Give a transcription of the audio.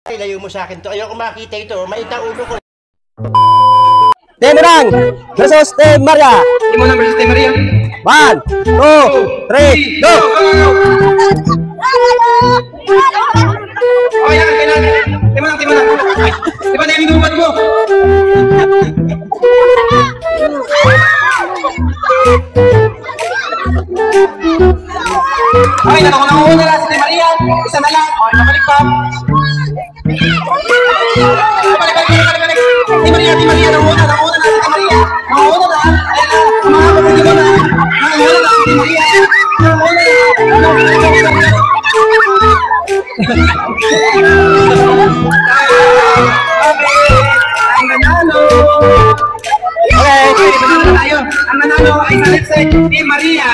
Ay, layo mo sa akin to. Ayoko makita ito. Maita ulo ko. Demerang versus De Maria. Timona versus De Maria. 1, 2, 3, go! Oh, yan, kailangan. Timona. Diba na yung minubat mo? Okay, nakuna lang si De Maria. Isa na lang. Okay, nabalik pa. Balik. Di Maria, nanguna na si De Maria. Nanguna na. Ayan na, mga kapatid mo na. Nanguna na si De Maria. Nanguna na. Ang nanalo. Okay, tayo. Ang nanalo ay sa left side, De Maria.